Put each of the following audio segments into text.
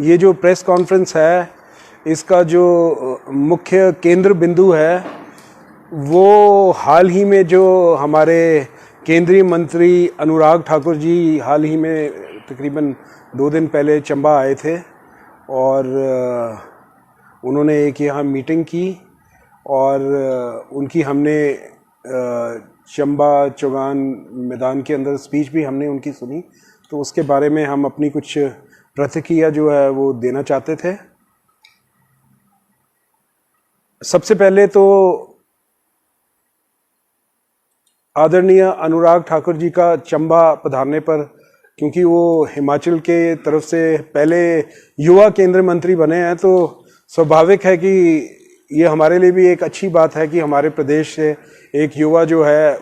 ये जो press conference है इसका जो मुख्य केंद्र बिंदु है वो हाल ही में जो हमारे केंद्रीय मंत्री अनुराग ठाकुर जी हाल ही में तकरीबन 2 दिन पहले चंबा आए थे और उन्होंने एक यहाँ मीटिंग की और उनकी हमने चंबा चौगान मैदान के अंदर स्पीच भी हमने उनकी सुनी, तो उसके बारे में हम अपनी कुछ प्रतिक्रिया जो है वो देना चाहते थे। सबसे पहले तो आदरणीय अनुराग ठाकुर जी का चंबा पधारने पर, क्योंकि वो हिमाचल के तरफ से पहले युवा केंद्रीय मंत्री बने हैं, तो स्वाभाविक है कि ये हमारे लिए भी एक अच्छी बात है कि हमारे प्रदेश से एक युवा जो है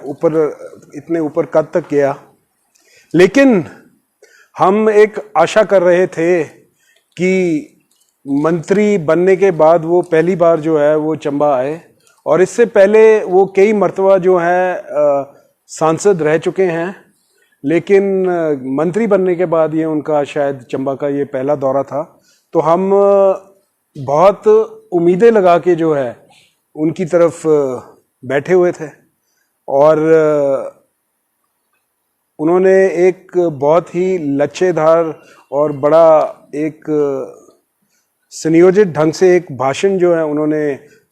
इतने ऊपर कद तक गया। लेकिन हम एक आशा कर रहे थे कि मंत्री बनने के बाद वो पहली बार जो है वो चंबा आए, और इससे पहले वो कई मर्तबा जो है सांसद रह चुके हैं, लेकिन मंत्री बनने के बाद ये उनका शायद चंबा का ये पहला दौरा था। तो हम बहुत उम्मीदें लगा के जो है उनकी तरफ बैठे हुए थे, और उन्होंने एक बहुत ही लच्छेदार और बड़ा एक सुनियोजित ढंग से एक भाषण जो है उन्होंने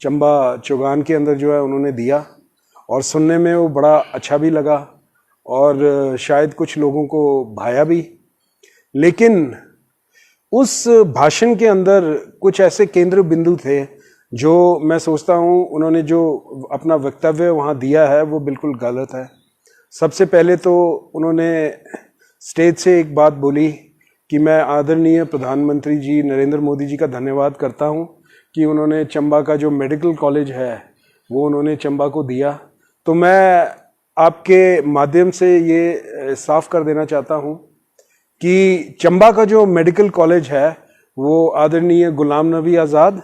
चंबा चौगान के अंदर जो है उन्होंने दिया, और सुनने में वो बड़ा अच्छा भी लगा और शायद कुछ लोगों को भाया भी। लेकिन उस भाषण के अंदर कुछ ऐसे केंद्र बिंदु थे जो मैं सोचता हूँ उन्होंने जो अपना वक्तव्य वहाँ दिया है वो बिल्कुल गलत है। सबसे पहले तो उन्होंने स्टेज से एक बात बोली कि मैं आदरणीय प्रधानमंत्री जी नरेंद्र मोदी जी का धन्यवाद करता हूँ कि उन्होंने चंबा का जो मेडिकल कॉलेज है वो उन्होंने चंबा को दिया। तो मैं आपके माध्यम से ये साफ कर देना चाहता हूँ कि चंबा का जो मेडिकल कॉलेज है वो आदरणीय गुलाम नबी आज़ाद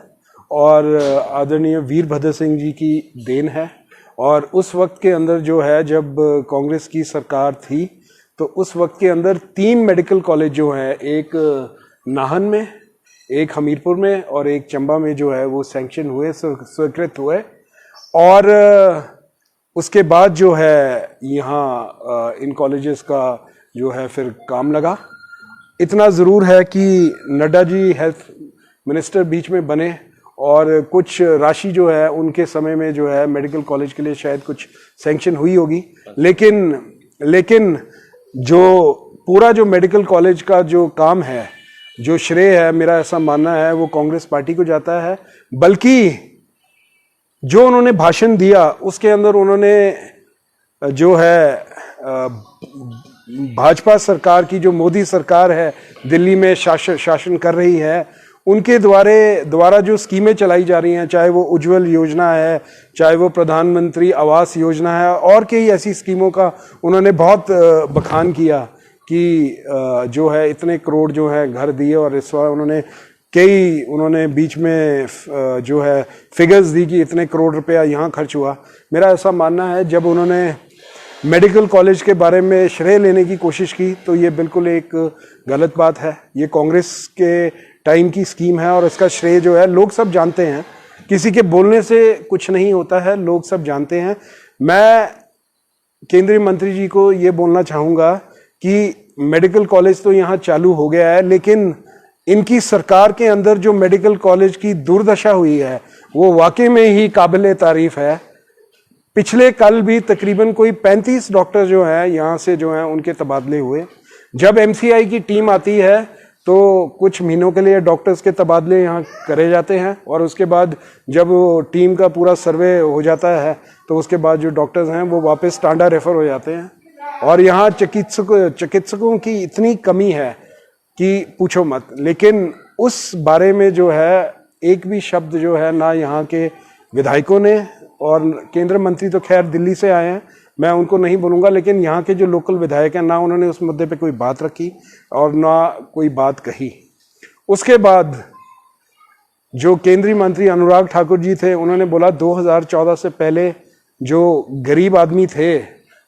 और आदरणीय वीरभद्र सिंह जी की देन है। और उस वक्त के अंदर जो है जब कांग्रेस की सरकार थी तो उस वक्त के अंदर 3 मेडिकल कॉलेज जो हैं, एक नाहन में, एक हमीरपुर में और एक चंबा में जो है वो सैंक्शन हुए, स्वीकृत हुए। और उसके बाद जो है यहाँ इन कॉलेजेस का जो है फिर काम लगा। इतना ज़रूर है कि नड्डा जी हेल्थ मिनिस्टर बीच में बने और कुछ राशि जो है उनके समय में जो है मेडिकल कॉलेज के लिए शायद कुछ सैंक्शन हुई होगी, लेकिन जो पूरा जो मेडिकल कॉलेज का जो काम है, जो श्रेय है, मेरा ऐसा मानना है वो कांग्रेस पार्टी को जाता है। बल्कि जो उन्होंने भाषण दिया उसके अंदर उन्होंने जो है भाजपा सरकार की, जो मोदी सरकार है दिल्ली में शासन कर रही है, उनके द्वारा जो स्कीमें चलाई जा रही हैं, चाहे वो उज्ज्वल योजना है, चाहे वो प्रधानमंत्री आवास योजना है, और कई ऐसी स्कीमों का उन्होंने बहुत बखान किया कि जो है इतने करोड़ जो है घर दिए, और इस बार उन्होंने बीच में जो है फिगर्स दी कि इतने करोड़ रुपया यहाँ खर्च हुआ। मेरा ऐसा मानना है जब उन्होंने मेडिकल कॉलेज के बारे में श्रेय लेने की कोशिश की तो ये बिल्कुल एक गलत बात है। ये कांग्रेस के टाइम की स्कीम है और इसका श्रेय जो है लोग सब जानते हैं, किसी के बोलने से कुछ नहीं होता है, लोग सब जानते हैं। मैं केंद्रीय मंत्री जी को ये बोलना चाहूँगा कि मेडिकल कॉलेज तो यहाँ चालू हो गया है, लेकिन इनकी सरकार के अंदर जो मेडिकल कॉलेज की दुर्दशा हुई है वो वाकई में ही काबिले तारीफ है। पिछले कल भी तकरीबन कोई 35 डॉक्टर जो हैं यहाँ से जो हैं उनके तबादले हुए। जब एमसीआई की टीम आती है तो कुछ महीनों के लिए डॉक्टर्स के तबादले यहाँ करे जाते हैं, और उसके बाद जब टीम का पूरा सर्वे हो जाता है तो उसके बाद जो डॉक्टर्स हैं वो वापस टांडा रेफर हो जाते हैं। और यहाँ चिकित्सकों की इतनी कमी है कि पूछो मत। लेकिन उस बारे में जो है एक भी शब्द जो है ना यहाँ के विधायकों ने, और केंद्रीय मंत्री तो खैर दिल्ली से आए हैं, मैं उनको नहीं बोलूँगा, लेकिन यहाँ के जो लोकल विधायक हैं ना उन्होंने उस मुद्दे पे कोई बात रखी और ना कोई बात कही। उसके बाद जो केंद्रीय मंत्री अनुराग ठाकुर जी थे उन्होंने बोला 2014 से पहले जो गरीब आदमी थे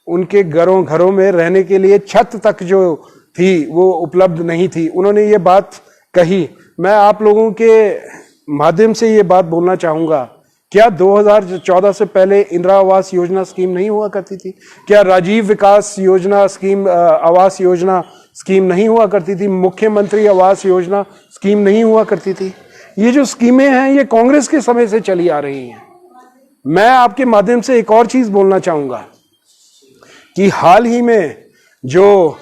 उनके घरों में रहने के लिए छत तक जो थी वो उपलब्ध नहीं थी। उन्होंने ये बात कही। मैं आप लोगों के माध्यम से ये बात बोलना चाहूंगा, क्या 2014 से पहले इंदिरा आवास योजना स्कीम नहीं हुआ करती थी? क्या राजीव विकास योजना स्कीम, आवास योजना स्कीम नहीं हुआ करती थी? मुख्यमंत्री आवास योजना स्कीम नहीं हुआ करती थी? ये जो स्कीमें हैं ये कांग्रेस के समय से चली आ रही हैं। मैं आपके माध्यम से एक और चीज बोलना चाहूंगा कि हाल ही में जो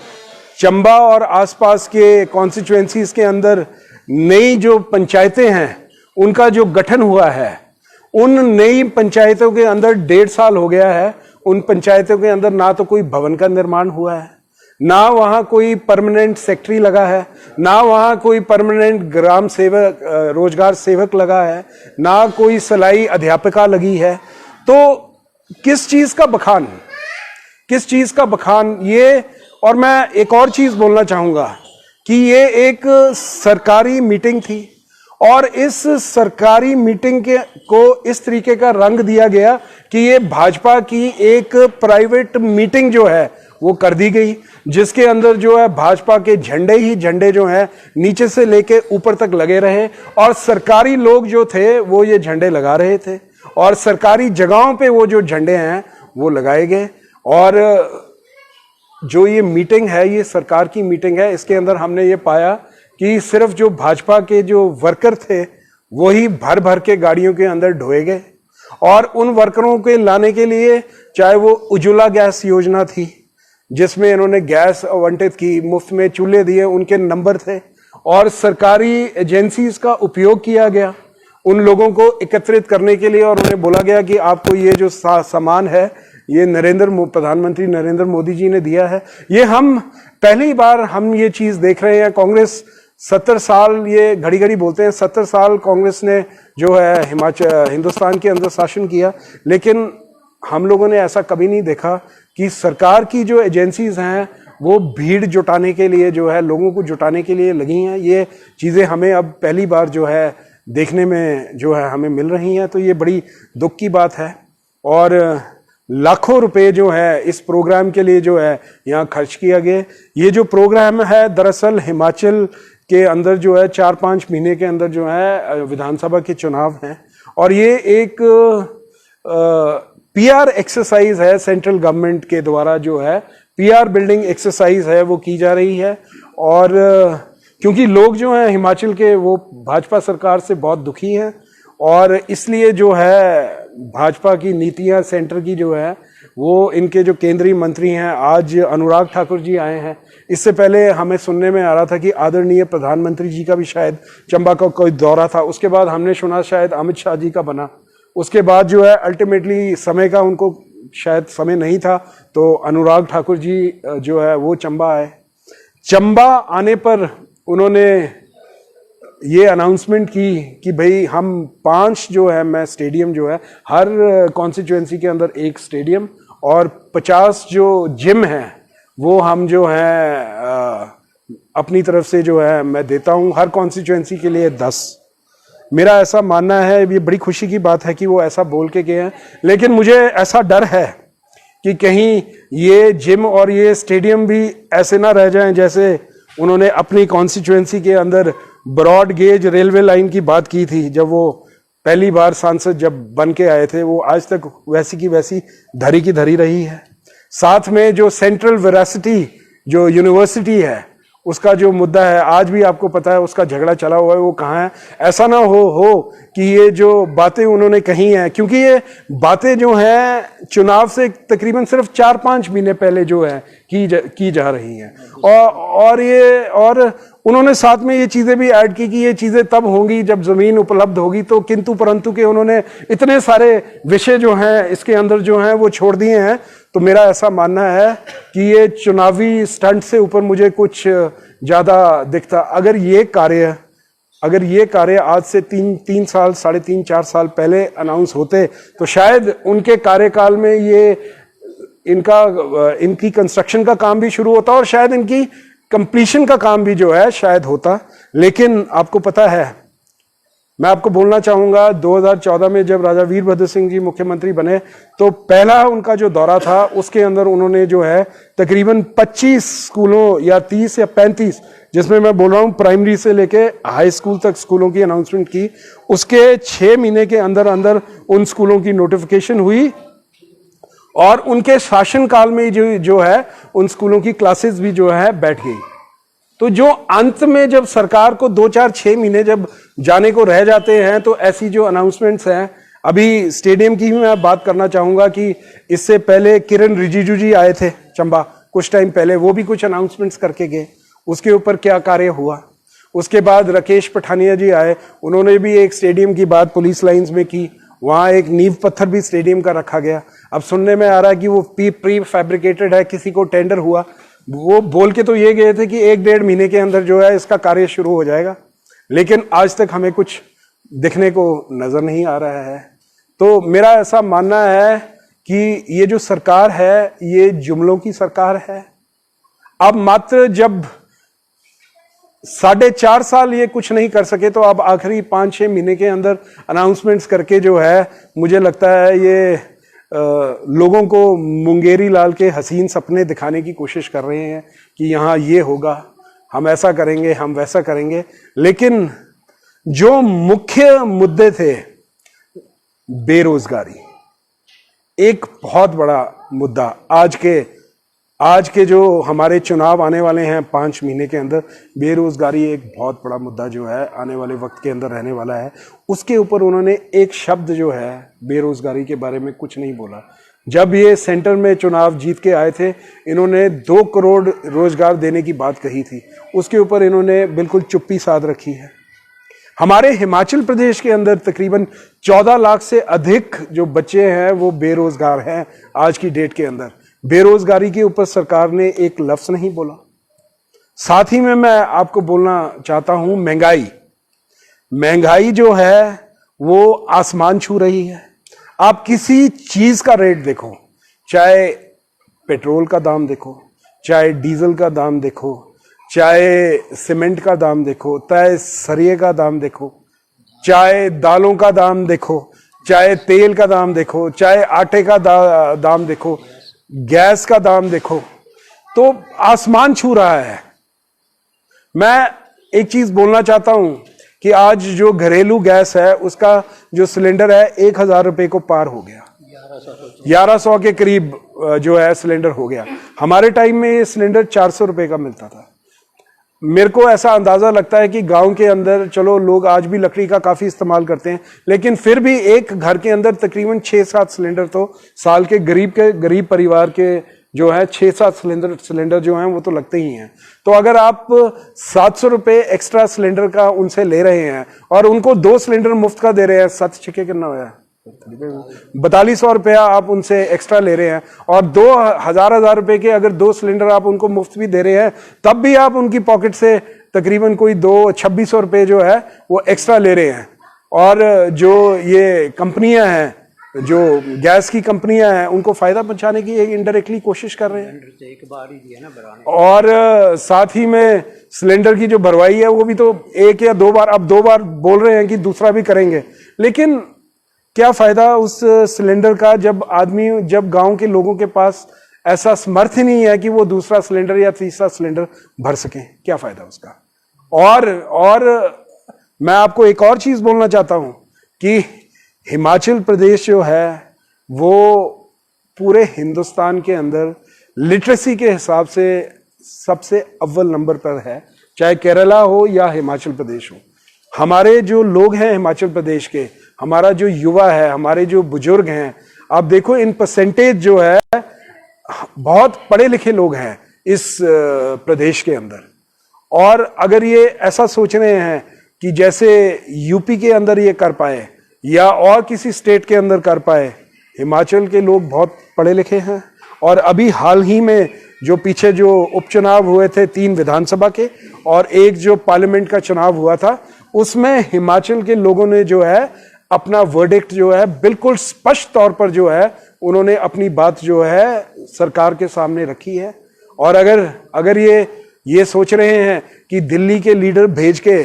चंबा और आसपास के कॉन्स्टिट्यूएंसीज के अंदर नई जो पंचायतें हैं उनका जो गठन हुआ है, उन नई पंचायतों के अंदर 1.5 साल हो गया है, उन पंचायतों के अंदर ना तो कोई भवन का निर्माण हुआ है, ना वहां कोई परमानेंट सेक्रेटरी लगा है, ना वहां कोई परमानेंट ग्राम सेवक, रोजगार सेवक लगा है, ना कोई सिलाई अध्यापिका लगी है। तो किस चीज का बखान, किस चीज का बखान ये। और मैं एक और चीज बोलना चाहूंगा कि ये एक सरकारी मीटिंग थी और इस सरकारी मीटिंग को इस तरीके का रंग दिया गया कि ये भाजपा की एक प्राइवेट मीटिंग जो है वो कर दी गई, जिसके अंदर जो है भाजपा के झंडे ही झंडे जो है नीचे से लेके ऊपर तक लगे रहे और सरकारी लोग जो थे वो ये झंडे लगा रहे थे और सरकारी जगहों पे वो जो झंडे हैं वो लगाए गए। और जो ये मीटिंग है ये सरकार की मीटिंग है, इसके अंदर हमने ये पाया कि सिर्फ जो भाजपा के जो वर्कर थे वही भर भर के गाड़ियों के अंदर ढोए गए और उन वर्करों के लाने के लिए, चाहे वो उज्ज्वला गैस योजना थी जिसमें इन्होंने गैस आवंटित की, मुफ्त में चूल्हे दिए, उनके नंबर थे और सरकारी एजेंसीज का उपयोग किया गया उन लोगों को एकत्रित करने के लिए और उन्हें बोला गया कि आपको ये जो सामान है ये प्रधानमंत्री नरेंद्र मोदी जी ने दिया है। ये हम पहली बार हम ये चीज देख रहे हैं। कांग्रेस 70 साल, ये घड़ी घड़ी बोलते हैं 70 साल कांग्रेस ने जो है हिंदुस्तान के अंदर शासन किया, लेकिन हम लोगों ने ऐसा कभी नहीं देखा कि सरकार की जो एजेंसीज हैं वो भीड़ जुटाने के लिए जो है, लोगों को जुटाने के लिए लगी हैं। ये चीजें हमें अब पहली बार जो है देखने में जो है हमें मिल रही हैं, तो ये बड़ी दुख की बात है। और लाखों रुपए जो है इस प्रोग्राम के लिए जो है यहाँ खर्च किया गया। ये जो प्रोग्राम है दरअसल हिमाचल के अंदर जो है 4-5 महीने के अंदर जो है विधानसभा के चुनाव हैं और ये एक पीआर एक्सरसाइज है, सेंट्रल गवर्नमेंट के द्वारा जो है पीआर बिल्डिंग एक्सरसाइज है वो की जा रही है। और क्योंकि लोग जो हैं हिमाचल के वो भाजपा सरकार से बहुत दुखी हैं और इसलिए जो है भाजपा की नीतियां सेंटर की जो है वो, इनके जो केंद्रीय मंत्री हैं, आज अनुराग ठाकुर जी आए हैं, इससे पहले हमें सुनने में आ रहा था कि आदरणीय प्रधानमंत्री जी का भी शायद चंबा का कोई दौरा था, उसके बाद हमने सुना शायद अमित शाह जी का बना, उसके बाद जो है अल्टीमेटली समय का उनको शायद समय नहीं था तो अनुराग ठाकुर जी जो है वो चंबा आए। चंबा आने पर उन्होंने ये अनाउंसमेंट की कि भाई हम 5 जो है मैं स्टेडियम जो है हर कॉन्स्टिट्यूएंसी के अंदर एक स्टेडियम और 50 जो जिम हैं वो हम जो है अपनी तरफ से जो है मैं देता हूं, हर कॉन्स्टिट्यूएंसी के लिए 10। मेरा ऐसा मानना है, ये बड़ी खुशी की बात है कि वो ऐसा बोल के गए हैं, लेकिन मुझे ऐसा डर है कि कहीं ये जिम और ये स्टेडियम भी ऐसे ना रह जाएं जैसे उन्होंने अपनी कॉन्स्टिट्यूएंसी के अंदर ब्रॉड गेज रेलवे लाइन की बात की थी जब वो पहली बार सांसद जब बन के आए थे, वो आज तक वैसी की वैसी धरी की धरी रही है। साथ में जो सेंट्रल वेरासिटी जो यूनिवर्सिटी है उसका जो मुद्दा है, आज भी आपको पता है उसका झगड़ा चला हुआ है, वो कहाँ है। ऐसा ना हो कि ये जो बातें उन्होंने कही हैं, क्योंकि ये बातें जो हैं चुनाव से तकरीबन सिर्फ 4-5 महीने पहले जो है की जा रही हैं और उन्होंने साथ में ये चीजें भी ऐड की कि ये चीजें तब होंगी जब जमीन उपलब्ध होगी, तो किंतु परंतु के उन्होंने इतने सारे विषय जो हैं इसके अंदर जो हैं वो छोड़ दिए हैं। तो मेरा ऐसा मानना है कि ये चुनावी स्टंट से ऊपर मुझे कुछ ज्यादा दिखता। अगर ये कार्य आज से 3 साल, 3.5-4 साल पहले अनाउंस होते तो शायद उनके कार्यकाल में ये इनकी कंस्ट्रक्शन का काम भी शुरू होता और शायद इनकी कंप्लीशन का काम भी जो है शायद होता। लेकिन आपको पता है मैं आपको बोलना चाहूंगा 2014 में जब राजा वीरभद्र सिंह जी मुख्यमंत्री बने तो पहला उनका जो दौरा था उसके अंदर उन्होंने जो है तकरीबन 25 स्कूलों या 30 या 35, जिसमें मैं बोल रहा हूं प्राइमरी से लेके हाई स्कूल तक स्कूलों की अनाउंसमेंट की। उसके 6 महीने के अंदर अंदर उन स्कूलों की नोटिफिकेशन हुई और उनके शासनकाल में जो है उन स्कूलों की क्लासेस भी जो है बैठ गई। तो जो अंत में जब सरकार को 2-4-6 महीने जब जाने को रह जाते हैं तो ऐसी जो अनाउंसमेंट्स हैं, अभी स्टेडियम की भी मैं बात करना चाहूंगा कि इससे पहले किरण रिजिजू जी आए थे चंबा कुछ टाइम पहले, वो भी कुछ अनाउंसमेंट्स करके गए, उसके ऊपर क्या कार्य हुआ। उसके बाद राकेश पठानिया जी आए, उन्होंने भी एक स्टेडियम की बात पुलिस लाइंस में की, वहां एक नींव पत्थर भी स्टेडियम का रखा गया। अब सुनने में आ रहा है कि वो प्री फैब्रिकेटेड है, किसी को टेंडर हुआ। वो बोल के तो ये गए थे कि 1-1.5 महीने के अंदर जो है इसका कार्य शुरू हो जाएगा, लेकिन आज तक हमें कुछ दिखने को नजर नहीं आ रहा है। तो मेरा ऐसा मानना है कि ये जो सरकार है ये जुमलों की सरकार है। अब मात्र जब 4.5 साल ये कुछ नहीं कर सके तो अब आखिरी 5-6 महीने के अंदर अनाउंसमेंट्स करके जो है मुझे लगता है ये लोगों को मुंगेरी लाल के हसीन सपने दिखाने की कोशिश कर रहे हैं कि यहाँ ये होगा, हम ऐसा करेंगे, हम वैसा करेंगे। लेकिन जो मुख्य मुद्दे थे, बेरोजगारी एक बहुत बड़ा मुद्दा, आज के जो हमारे चुनाव आने वाले हैं 5 महीने के अंदर, बेरोजगारी एक बहुत बड़ा मुद्दा जो है आने वाले वक्त के अंदर रहने वाला है। उसके ऊपर उन्होंने एक शब्द जो है बेरोजगारी के बारे में कुछ नहीं बोला। जब ये सेंटर में चुनाव जीत के आए थे, इन्होंने 2 करोड़ रोजगार देने की बात कही थी, उसके ऊपर इन्होंने बिल्कुल चुप्पी साध रखी है। हमारे हिमाचल प्रदेश के अंदर तकरीबन 14 लाख से अधिक जो बच्चे हैं वो बेरोजगार हैं आज की डेट के अंदर। बेरोजगारी के ऊपर सरकार ने एक लफ्ज नहीं बोला। साथ ही में मैं आपको बोलना चाहता हूं, महंगाई जो है वो आसमान छू रही है। आप किसी चीज का रेट देखो, चाहे पेट्रोल का दाम देखो, चाहे डीजल का दाम देखो, चाहे सीमेंट का दाम देखो, चाहे सरिये का दाम देखो, चाहे दालों का दाम देखो, चाहे तेल का दाम देखो, चाहे आटे का दाम देखो, गैस का दाम देखो, तो आसमान छू रहा है। मैं एक चीज बोलना चाहता हूं कि आज जो घरेलू गैस है उसका जो सिलेंडर है 1,000 रुपए को पार हो गया, 1100 के करीब जो है सिलेंडर हो गया। हमारे टाइम में ये सिलेंडर 400 रुपए का मिलता था। मेरे को ऐसा अंदाजा लगता है कि गांव के अंदर चलो लोग आज भी लकड़ी का काफी इस्तेमाल करते हैं, लेकिन फिर भी एक घर के अंदर तकरीबन 6-7 सिलेंडर तो साल के गरीब परिवार के जो है 6-7 सिलेंडर जो हैं वो तो लगते ही हैं। तो अगर आप 700 रुपए एक्स्ट्रा सिलेंडर का उनसे ले रहे हैं और उनको 2 सिलेंडर मुफ्त का दे रहे हैं, 7 छिके कितना हुआ, 4200 रुपया आप उनसे एक्स्ट्रा ले रहे हैं, और 2,000 रुपए के अगर 2 सिलेंडर आप उनको मुफ्त भी दे रहे हैं, तब भी आप उनकी पॉकेट से तकरीबन कोई 2600 रुपए जो है वो एक्स्ट्रा ले रहे हैं। और जो ये कंपनियां हैं, जो गैस की कंपनियां हैं, उनको फायदा पहुंचाने की एक इनडायरेक्टली कोशिश कर रहे हैं। एक बार ही दिया ना भराने। और साथ ही में सिलेंडर की जो भरवाई है वो भी तो 1 या 2 बार, अब 2 बार बोल रहे हैं कि दूसरा भी करेंगे, लेकिन क्या फायदा उस सिलेंडर का जब गांव के लोगों के पास ऐसा समर्थ ही नहीं है कि वो दूसरा सिलेंडर या तीसरा सिलेंडर भर सकें, क्या फायदा उसका। और मैं आपको एक और चीज बोलना चाहता हूं कि हिमाचल प्रदेश जो है वो पूरे हिंदुस्तान के अंदर लिटरेसी के हिसाब से सबसे अव्वल नंबर पर है, चाहे केरला हो या हिमाचल प्रदेश हो। हमारे जो लोग हैं हिमाचल प्रदेश के, हमारा जो युवा है, हमारे जो बुजुर्ग हैं, आप देखो इन परसेंटेज जो है बहुत पढ़े लिखे लोग हैं इस प्रदेश के अंदर। और अगर ये ऐसा सोच रहे हैं कि जैसे यूपी के अंदर ये कर पाए या और किसी स्टेट के अंदर कर पाए, हिमाचल के लोग बहुत पढ़े लिखे हैं। और अभी हाल ही में जो पीछे जो उपचुनाव हुए थे 3 विधानसभा के और 1 जो पार्लियामेंट का चुनाव हुआ था, उसमें हिमाचल के लोगों ने जो है अपना वर्डिक्ट जो है बिल्कुल स्पष्ट तौर पर जो है उन्होंने अपनी बात जो है सरकार के सामने रखी है। और अगर ये सोच रहे हैं कि दिल्ली के लीडर भेज के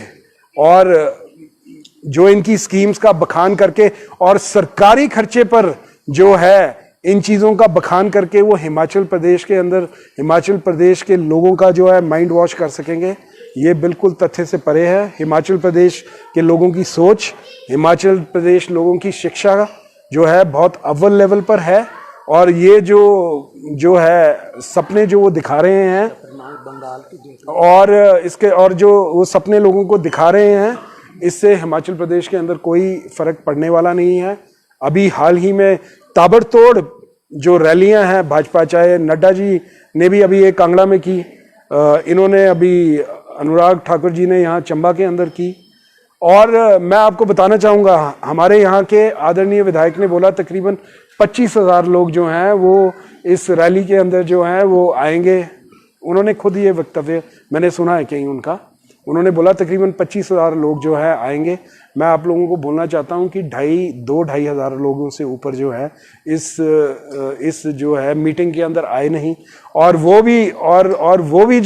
और जो इनकी स्कीम्स का बखान करके और सरकारी खर्चे पर जो है इन चीज़ों का बखान करके वो हिमाचल प्रदेश के अंदर हिमाचल प्रदेश के लोगों का जो है माइंड वॉश कर सकेंगे, ये बिल्कुल तथ्य से परे है। हिमाचल प्रदेश के लोगों की सोच, हिमाचल प्रदेश लोगों की शिक्षा जो है बहुत अव्वल लेवल पर है, और ये जो है सपने जो वो दिखा रहे हैं और इसके और जो वो सपने लोगों को दिखा रहे हैं, इससे हिमाचल प्रदेश के अंदर कोई फर्क पड़ने वाला नहीं है। अभी हाल ही में ताबड़तोड़ जो रैलियां हैं भाजपा, चाहे नड्डा जी ने भी अभी एक कांगड़ा में की, इन्होंने अभी अनुराग ठाकुर जी ने यहाँ चंबा के अंदर की, और मैं आपको बताना चाहूँगा हमारे यहाँ के आदरणीय विधायक ने बोला तकरीबन 25,000 लोग जो हैं वो इस रैली के अंदर जो हैं वो आएंगे। उन्होंने खुद ये वक्तव्य मैंने सुना है कहीं उनका, उन्होंने बोला तकरीबन 25,000 लोग जो है आएंगे। मैं आप लोगों को बोलना चाहता हूं कि 2-2.5 हज़ार लोगों से ऊपर जो है इस जो है मीटिंग के अंदर आए नहीं, और वो भी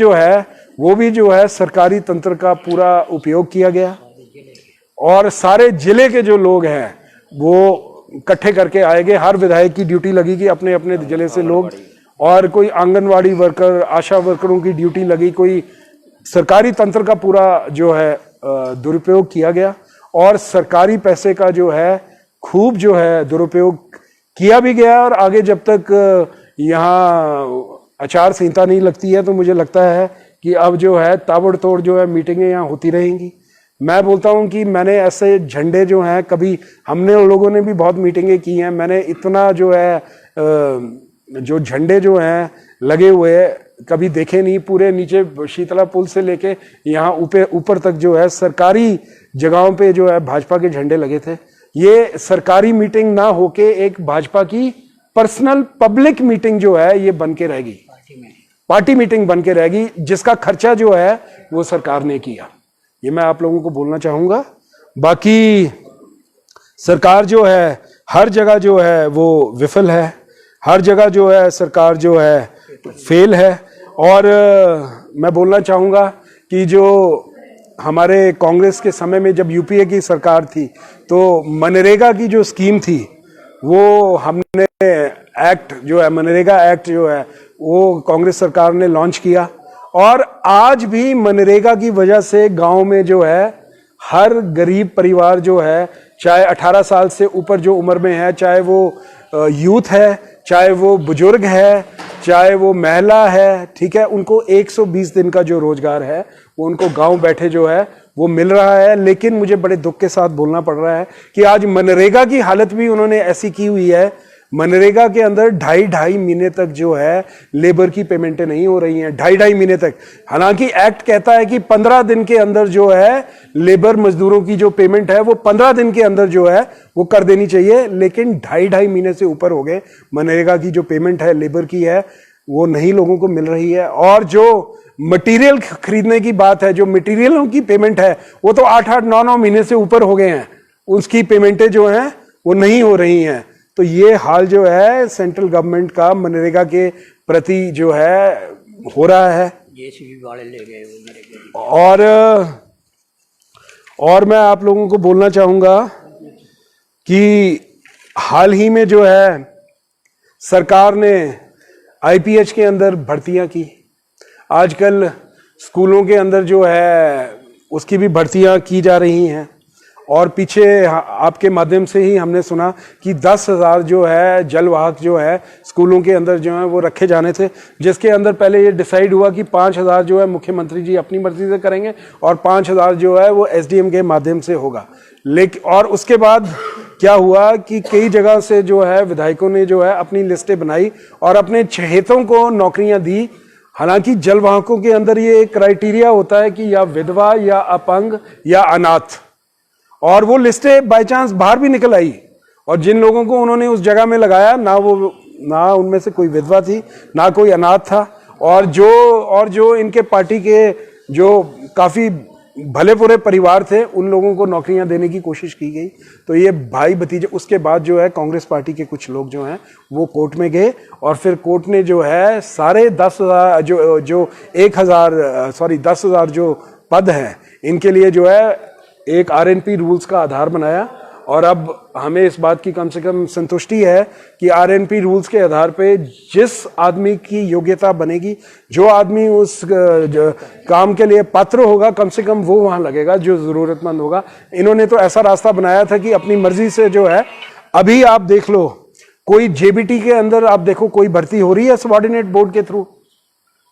जो है सरकारी तंत्र का पूरा उपयोग किया गया, और सारे जिले के जो लोग हैं वो इकट्ठे करके आएंगे। हर विधायक की ड्यूटी लगी कि अपने अपने जिले से लोग, और कोई आंगनवाड़ी वर्कर, आशा वर्करों की ड्यूटी लगी, कोई सरकारी तंत्र का पूरा जो है दुरुपयोग किया गया, और सरकारी पैसे का जो है खूब जो है दुरुपयोग किया भी गया। और आगे जब तक यहाँ आचार संहिता नहीं लगती है तो मुझे लगता है कि अब जो है ताबड़तोड़ जो है मीटिंगें यहाँ होती रहेंगी। मैं बोलता हूँ कि मैंने ऐसे झंडे जो हैं, कभी हमने उन लोगों ने भी बहुत मीटिंगें की हैं, मैंने इतना जो है जो झंडे जो हैं लगे हुए कभी देखे नहीं। पूरे नीचे शीतला पुल से लेके यहाँ ऊपर तक जो है सरकारी जगहों पे जो है भाजपा के झंडे लगे थे। ये सरकारी मीटिंग ना होके एक भाजपा की पर्सनल पब्लिक मीटिंग जो है ये बन के रहेगी, पार्टी मीटिंग बन के रहेगी, जिसका खर्चा जो है वो सरकार ने किया। ये मैं आप लोगों को बोलना चाहूंगा। बाकी सरकार जो है हर जगह जो है वो विफल है, हर जगह जो है सरकार जो है फेल है। और मैं बोलना चाहूंगा कि जो हमारे कांग्रेस के समय में जब यूपीए की सरकार थी तो मनरेगा की जो स्कीम थी वो हमने एक्ट जो है मनरेगा एक्ट जो है वो कांग्रेस सरकार ने लॉन्च किया, और आज भी मनरेगा की वजह से गांव में जो है हर गरीब परिवार जो है, चाहे 18 साल से ऊपर जो उम्र में है, चाहे वो यूथ है, चाहे वो बुजुर्ग है, चाहे वो महिला है, ठीक है, उनको 120 दिन का जो रोजगार है वो उनको गांव बैठे जो है वो मिल रहा है। लेकिन मुझे बड़े दुख के साथ बोलना पड़ रहा है कि आज मनरेगा की हालत भी उन्होंने ऐसी की हुई है, मनरेगा के अंदर 2.5 महीने तक जो है लेबर की पेमेंटें नहीं हो रही हैं, 2.5 महीने तक। हालांकि एक्ट कहता है कि 15 दिन के अंदर जो है लेबर मजदूरों की जो पेमेंट है वो 15 दिन के अंदर जो है वो कर देनी चाहिए, लेकिन 2.5 महीने से ऊपर हो गए मनरेगा की जो पेमेंट है लेबर की है वो नहीं लोगों को मिल रही है। और जो मटेरियल खरीदने की बात है, जो मटेरियलों की पेमेंट है वो तो 8-8, 9-9 महीने से ऊपर हो गए हैं, उसकी पेमेंटें जो हैं वो नहीं हो रही हैं। तो ये हाल जो है सेंट्रल गवर्नमेंट का मनरेगा के प्रति जो है हो रहा है। वाले ले गए और मैं आप लोगों को बोलना चाहूंगा कि हाल ही में जो है सरकार ने आईपीएच के अंदर भर्तियां की, आजकल स्कूलों के अंदर जो है उसकी भी भर्तियां की जा रही हैं। और पीछे आपके माध्यम से ही हमने सुना कि 10,000 जो है जलवाहक जो है स्कूलों के अंदर जो है वो रखे जाने थे, जिसके अंदर पहले ये डिसाइड हुआ कि 5,000 जो है मुख्यमंत्री जी अपनी मर्जी से करेंगे और 5,000 जो है वो एसडीएम के माध्यम से होगा। लेकिन और उसके बाद क्या हुआ कि कई जगह से जो है विधायकों ने जो है अपनी लिस्टें बनाई और अपने चहेतों को नौकरियां दी। हालांकि जलवाहकों के अंदर ये एक क्राइटेरिया होता है कि या विधवा या अपंग या अनाथ, और वो लिस्टें बाय चांस बाहर भी निकल आई, और जिन लोगों को उन्होंने उस जगह में लगाया ना उनमें से कोई विधवा थी ना कोई अनाथ था, और जो इनके पार्टी के जो काफी भले पूरे परिवार थे उन लोगों को नौकरियां देने की कोशिश की गई। तो ये भाई भतीजे, उसके बाद जो है कांग्रेस पार्टी के कुछ लोग जो हैं वो कोर्ट में गए, और फिर कोर्ट ने जो है सारे 10,000 जो 10,000 जो पद हैं इनके लिए जो है एक आरएनपी रूल्स का आधार बनाया और अब हमें इस बात की कम से कम संतुष्टि है कि आरएनपी रूल्स के आधार पे जिस आदमी की योग्यता बनेगी, जो आदमी उस काम के लिए पात्र होगा, कम से कम वो वहां लगेगा जो जरूरतमंद होगा। इन्होंने तो ऐसा रास्ता बनाया था कि अपनी मर्जी से जो है, अभी आप देख लो कोई जेबीटी के अंदर आप देखो कोई भर्ती हो रही है सबऑर्डिनेट बोर्ड के थ्रू,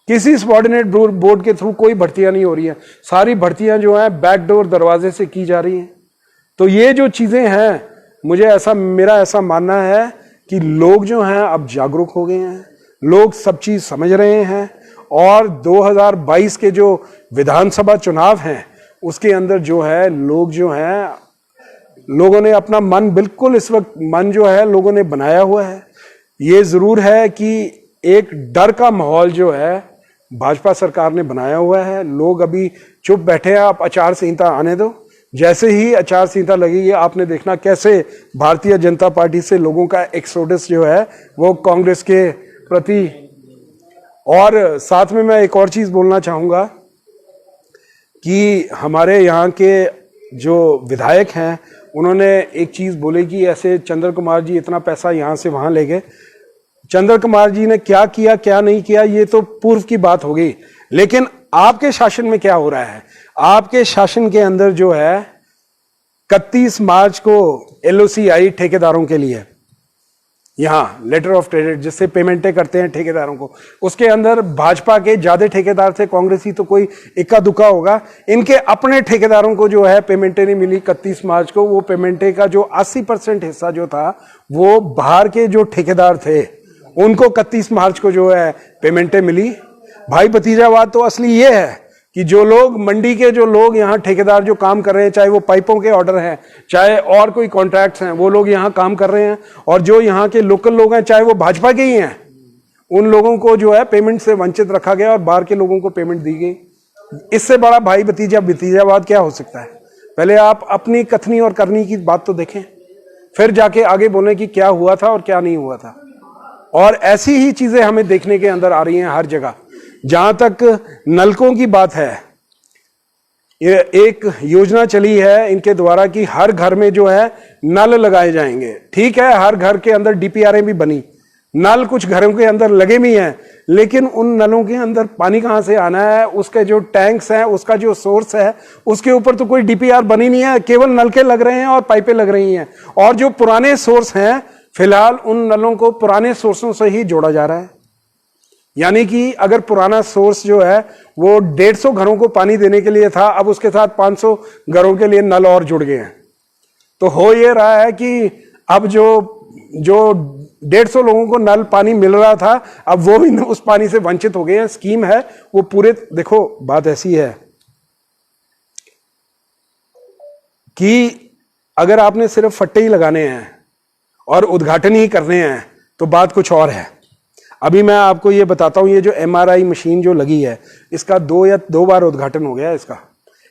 किसी सबऑर्डिनेट बोर्ड के थ्रू कोई भर्तियां नहीं हो रही है, सारी भर्तियां जो है बैकडोर दरवाजे से की जा रही हैं। तो ये जो चीजें हैं, मेरा ऐसा मानना है कि लोग जो हैं अब जागरूक हो गए हैं, लोग सब चीज समझ रहे हैं और 2022 के जो विधानसभा चुनाव हैं उसके अंदर जो है लोग जो हैं, लोगों ने अपना मन बिल्कुल इस वक्त मन जो है लोगों ने बनाया हुआ है। ये जरूर है कि एक डर का माहौल जो है भाजपा सरकार ने बनाया हुआ है। लोग अभी चुप बैठे हैं, आप आचार संहिता आने दो, जैसे ही आचार संहिता लगेगी आपने देखना कैसे भारतीय जनता पार्टी से लोगों का एक्सोडस जो है वो कांग्रेस के प्रति। और साथ में मैं एक और चीज बोलना चाहूंगा कि हमारे यहाँ के जो विधायक हैं उन्होंने एक चीज बोली कि ऐसे चंद्र कुमार जी इतना पैसा यहाँ से वहां ले गए। चंद्र कुमार जी ने क्या किया क्या नहीं किया ये तो पूर्व की बात हो गई, लेकिन आपके शासन में क्या हो रहा है? आपके शासन के अंदर जो है 31 मार्च को एलओसी आई ठेकेदारों के लिए, यहां लेटर ऑफ क्रेडिट जिससे पेमेंटें करते हैं ठेकेदारों को, उसके अंदर भाजपा के ज्यादा ठेकेदार थे, कांग्रेसी तो कोई इक्का दुक्का होगा। इनके अपने ठेकेदारों को जो है पेमेंटें नहीं मिली 31 मार्च को। वो पेमेंटें का जो 80% हिस्सा जो था वो बाहर के जो ठेकेदार थे उनको 31 मार्च को जो है पेमेंटें मिली। भाई भतीजावाद तो असली ये है कि जो लोग मंडी के जो लोग यहाँ ठेकेदार जो काम कर रहे हैं, चाहे वो पाइपों के ऑर्डर हैं चाहे और कोई कॉन्ट्रैक्ट्स हैं, वो लोग यहाँ काम कर रहे हैं और जो यहाँ के लोकल लोग हैं चाहे वो भाजपा के ही हैं, उन लोगों को जो है पेमेंट से वंचित रखा गया और बाहर के लोगों को पेमेंट दी गई। इससे बड़ा भाई भतीजावाद क्या हो सकता है? पहले आप अपनी कथनी और करनी की बात तो देखें, फिर जाके आगे बोलें कि क्या हुआ था और क्या नहीं हुआ था। और ऐसी ही चीजें हमें देखने के अंदर आ रही हैं हर जगह। जहां तक नलकों की बात है, ये एक योजना चली है इनके द्वारा कि हर घर में जो है नल लगाए जाएंगे। ठीक है, हर घर के अंदर डीपीआरएं भी बनी, नल कुछ घरों के अंदर लगे भी हैं, लेकिन उन नलों के अंदर पानी कहां से आना है, उसके जो टैंक्स हैं, उसका जो सोर्स है, उसके ऊपर तो कोई डीपीआर बनी नहीं है, केवल नलके लग रहे हैं और पाइपें लग रही हैं। और जो पुराने सोर्स हैं, फिलहाल उन नलों को पुराने सोर्सों से ही जोड़ा जा रहा है। यानी कि अगर पुराना सोर्स जो है वो 150 घरों को पानी देने के लिए था, अब उसके साथ 500 घरों के लिए नल और जुड़ गए हैं। तो हो ये रहा है कि अब जो 150 लोगों को नल पानी मिल रहा था, अब वो भी उस पानी से वंचित हो गए हैं। स्कीम है वो पूरे, देखो बात ऐसी है कि अगर आपने सिर्फ फट्टे ही लगाने हैं और उद्घाटन ही करने हैं तो बात कुछ और है। अभी मैं आपको ये बताता हूं, ये जो एमआरआई मशीन जो लगी है इसका 2 बार उद्घाटन हो गया है। इसका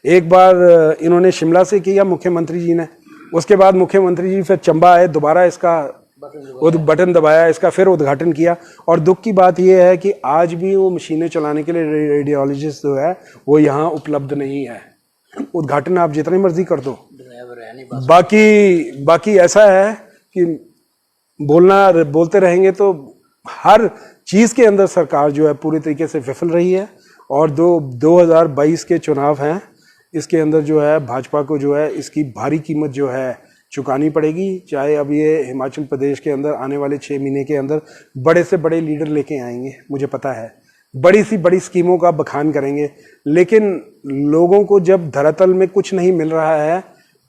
एक बार इन्होंने शिमला से किया मुख्यमंत्री जी ने, उसके बाद मुख्यमंत्री जी फिर चंबा आए, दोबारा इसका बटन दबाया, इसका फिर उद्घाटन किया। और दुख की बात यह है कि आज भी वो मशीनें चलाने के लिए रेडियोलॉजिस्ट जो है वो यहाँ उपलब्ध नहीं है। उद्घाटन आप जितनी मर्जी कर दो, बाकी ऐसा है कि बोलते रहेंगे तो हर चीज के अंदर सरकार जो है पूरी तरीके से विफल रही है। और 2022 के चुनाव हैं, इसके अंदर जो है भाजपा को जो है इसकी भारी कीमत जो है चुकानी पड़ेगी। चाहे अब ये हिमाचल प्रदेश के अंदर आने वाले 6 महीने के अंदर बड़े से बड़े लीडर लेके आएंगे, मुझे पता है, बड़ी सी बड़ी स्कीमों का बखान करेंगे, लेकिन लोगों को जब धरातल में कुछ नहीं मिल रहा है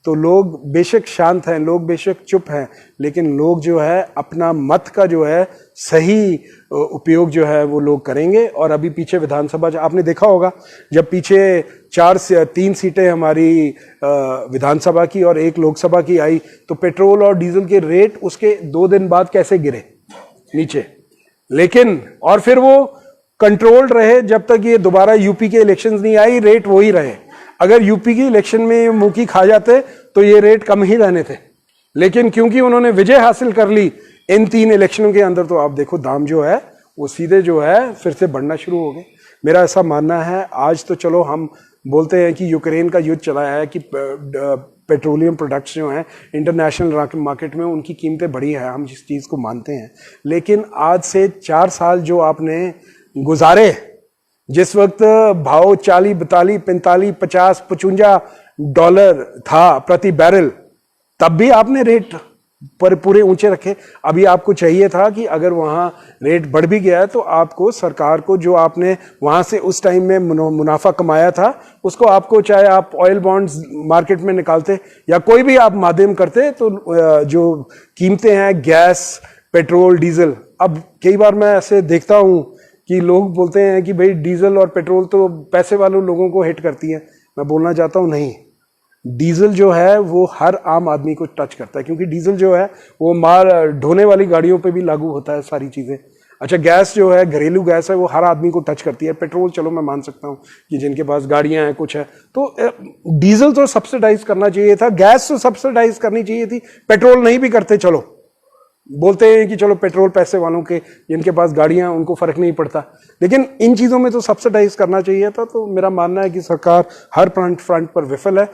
तो लोग बेशक शांत हैं, लोग बेशक चुप हैं, लेकिन लोग जो है अपना मत का जो है सही उपयोग जो है वो लोग करेंगे। और अभी पीछे विधानसभा आपने देखा होगा, जब पीछे 3 सीटें हमारी विधानसभा की और 1 लोकसभा की आई तो पेट्रोल और डीजल के रेट उसके 2 दिन बाद कैसे गिरे नीचे, लेकिन और फिर वो कंट्रोल्ड रहे जब तक ये दोबारा यूपी के इलेक्शंस नहीं आई, रेट वही रहे। अगर यूपी की इलेक्शन में मुखी खा जाते तो ये रेट कम ही रहने थे, लेकिन क्योंकि उन्होंने विजय हासिल कर ली इन 3 इलेक्शनों के अंदर, तो आप देखो दाम जो है वो सीधे जो है फिर से बढ़ना शुरू हो गए। मेरा ऐसा मानना है आज तो चलो हम बोलते हैं कि यूक्रेन का युद्ध चलाया है कि पेट्रोलियम प्रोडक्ट्स जो हैं इंटरनेशनल मार्केट में उनकी कीमतें बढ़ी है, हम जिस चीज़ को मानते हैं। लेकिन आज से 4 साल जो आपने गुजारे, जिस वक्त भाव 40, 42, 45, 50, 55 डॉलर था प्रति बैरल, तब भी आपने रेट पर पूरे ऊंचे रखे। अभी आपको चाहिए था कि अगर वहां रेट बढ़ भी गया है तो आपको सरकार को जो आपने वहां से उस टाइम में मुनाफा कमाया था उसको आपको, चाहे आप ऑयल बॉन्ड्स मार्केट में निकालते या कोई भी आप माध्यम करते, तो जो कीमतें हैं गैस, पेट्रोल, डीजल, अब कई बार मैं ऐसे देखता हूं कि लोग बोलते हैं कि भाई डीजल और पेट्रोल तो पैसे वालों लोगों को हिट करती है। मैं बोलना चाहता हूं नहीं, डीजल जो है वो हर आम आदमी को टच करता है, क्योंकि डीजल जो है वो माल ढोने वाली गाड़ियों पे भी लागू होता है सारी चीज़ें। अच्छा, गैस जो है, घरेलू गैस है, वो हर आदमी को टच करती है। पेट्रोल चलो मैं मान सकता हूँ कि जिनके पास गाड़ियां हैं कुछ है, तो डीजल तो सब्सिडाइज करना चाहिए था, गैस तो सब्सिडाइज करनी चाहिए थी, पेट्रोल नहीं भी करते। चलो बोलते हैं कि चलो पेट्रोल पैसे वालों के, जिनके पास गाड़ियां उनको फर्क नहीं पड़ता, लेकिन इन चीज़ों में तो सब्सिडाइज करना चाहिए था। तो मेरा मानना है कि सरकार हर फ्रंट पर विफल है।